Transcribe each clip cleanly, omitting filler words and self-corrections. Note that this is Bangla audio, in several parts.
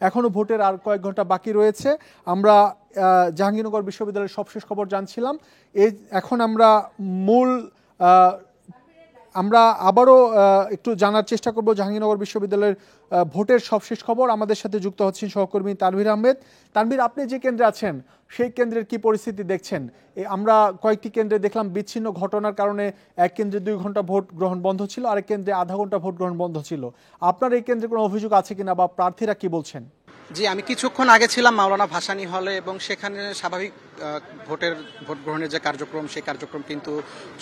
এখনও ভোটের আর কয়েক ঘন্টা বাকি রয়েছে। আমরা জাহাঙ্গীরনগর বিশ্ববিদ্যালয়ের সবশেষ খবর জানছিলাম। এখন আমরা মূল আমরা আবারও একটু জানার চেষ্টা করব জাহাঙ্গীরনগর বিশ্ববিদ্যালয়ের ভোটের সবশেষ খবর। আমাদের সাথে যুক্ত হচ্ছেন সহকর্মী তানভীর আহমেদ। তানভীর, আপনি যে কেন্দ্রে আছেন সেই কেন্দ্রের কি পরিস্থিতি দেখছেন? আমরা কয়েকটি কেন্দ্রে দেখলাম বিচ্ছিন্ন ঘটনার কারণে এক কেন্দ্রে 2 ঘন্টা ভোট গ্রহণ বন্ধ ছিল, আরেক কেন্দ্রে আধা ঘন্টা ভোট গ্রহণ বন্ধ ছিল। আপনার এই কেন্দ্রে কোনো অভিযোগ আছে কিনা বা প্রার্থীরা কি বলছেন? জি, আমি কিছুক্ষণ আগে ছিলাম মাওলানা ভাসানী হলে এবং সেখানে স্বাভাবিক ভোট গ্রহণের যে কার্যক্রম সেই কার্যক্রম কিন্তু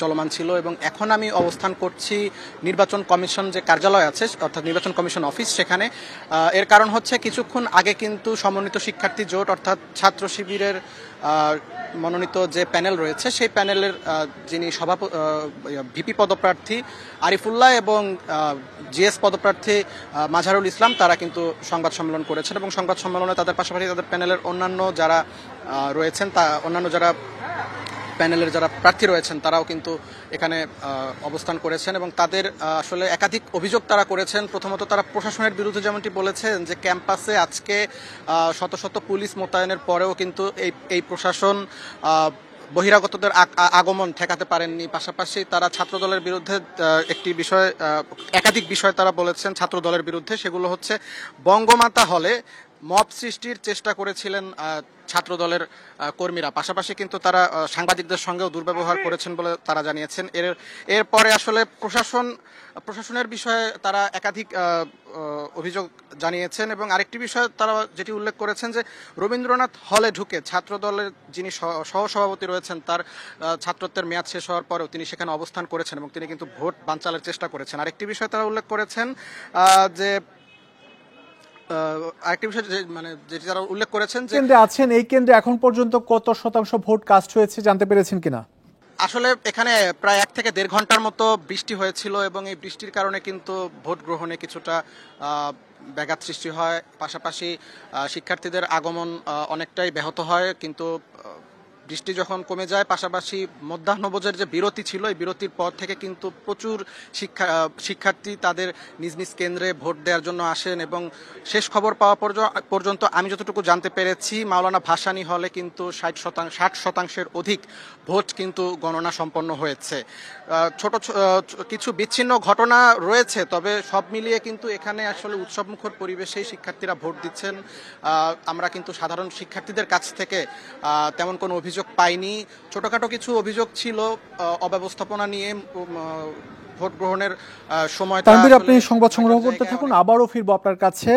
চলমান ছিল এবং এখন আমি অবস্থান করছি নির্বাচন কমিশন যে কার্যালয় আছে অর্থাৎ নির্বাচন কমিশন অফিস সেখানে। এর কারণ হচ্ছে কিছুক্ষণ আগে কিন্তু সমন্বিত শিক্ষার্থী জোট অর্থাৎ ছাত্র শিবিরের মনোনীত যে প্যানেল রয়েছে সেই প্যানেলের যিনি ভিপি পদপ্রার্থী আরিফুল্লাহ এবং জিএস পদপ্রার্থী মাজহারুল ইসলাম তারা কিন্তু সংবাদ সম্মেলন করেছেন এবং সংবাদ সম্মেলনে তাদের পাশাপাশি তাদের প্যানেলের অন্যান্য যারা রয়েছেন অন্যান্য যারা প্যানেলের যারা প্রার্থী রয়েছেন তারাও কিন্তু এখানে অবস্থান করেছেন এবং তাদের আসলে একাধিক অভিযোগ তারা করেছেন। প্রথমত তারা প্রশাসনের বিরুদ্ধে যেমনটি বলেছেন যে ক্যাম্পাসে আজকে শত শত পুলিশ মোতায়েনের পরেও কিন্তু এই প্রশাসন বহিরাগতদের আগমন ঠেকাতে পারেননি। পাশাপাশি তারা ছাত্রদলের বিরুদ্ধে একাধিক বিষয় তারা বলেছেন ছাত্রদলের বিরুদ্ধে, সেগুলো হচ্ছে বঙ্গমাতা হলে মব সৃষ্টির চেষ্টা করেছিলেন ছাত্রদলের কর্মীরা। পাশাপাশি কিন্তু তারা সাংবাদিকদের সঙ্গেও দুর্ব্যবহার করেছেন বলে তারা জানিয়েছেন। এরপরে আসলে প্রশাসনের বিষয়ে তারা একাধিক অভিযোগ জানিয়েছেন এবং আরেকটি বিষয় তারা যেটি উল্লেখ করেছেন যে রবীন্দ্রনাথ হলে ঢুকে ছাত্রদলের যিনি সহসভাপতি রয়েছেন তার ছাত্রত্বের মেয়াদ শেষ হওয়ার পরেও তিনি সেখানে অবস্থান করেছেন এবং তিনি কিন্তু ভোট বানচালের চেষ্টা করেছেন। আরেকটি বিষয় তারা উল্লেখ করেছেন যে আরেকটি বিষয় যেটি তারা উল্লেখ করেছেন যে কেন্দ্রে আছেন, এই কেন্দ্রে এখন পর্যন্ত কত শতাংশ ভোট কাস্ট হয়েছে জানতে পেরেছেন কিনা? আসলে এখানে প্রায় 1 থেকে 1.5 ঘন্টার মতো বৃষ্টি হয়েছিল এবং এই বৃষ্টির কারণে কিন্তু ভোট গ্রহণে কিছুটা ব্যাঘাত সৃষ্টি হয়। পাশাপাশি শিক্ষার্থীদের আগমন অনেকটাই ব্যাহত হয়, কিন্তু বৃষ্টি যখন কমে যায় পাশাপাশি মধ্যাহ্নভোজের যে বিরতি ছিল এই বিরতির পর থেকে কিন্তু প্রচুর শিক্ষার্থী তাদের নিজ নিজ কেন্দ্রে ভোট দেওয়ার জন্য আসেন এবং শেষ খবর পাওয়া পর্যন্ত আমি যতটুকু জানতে পেরেছি মাওলানা ভাসানী হলে কিন্তু 60% অধিক ভোট কিন্তু গণনা সম্পন্ন হয়েছে। ছোট কিছু বিচ্ছিন্ন ঘটনা রয়েছে, তবে সব মিলিয়ে কিন্তু এখানে আসলে উৎসবমুখর পরিবেশেই শিক্ষার্থীরা ভোট দিচ্ছেন। আমরা কিন্তু সাধারণ শিক্ষার্থীদের কাছ থেকে তেমন কোনো অভিযোগ পাইনি। ছোটখাটো কিছু অভিযোগ ছিল অব্যবস্থাপনা নিয়ে ভোট গ্রহণের সময়। তানভীর, আপনি সংবাদ সংগ্রহ করতে থাকুন, আবারও ফিরবো আপনার কাছে।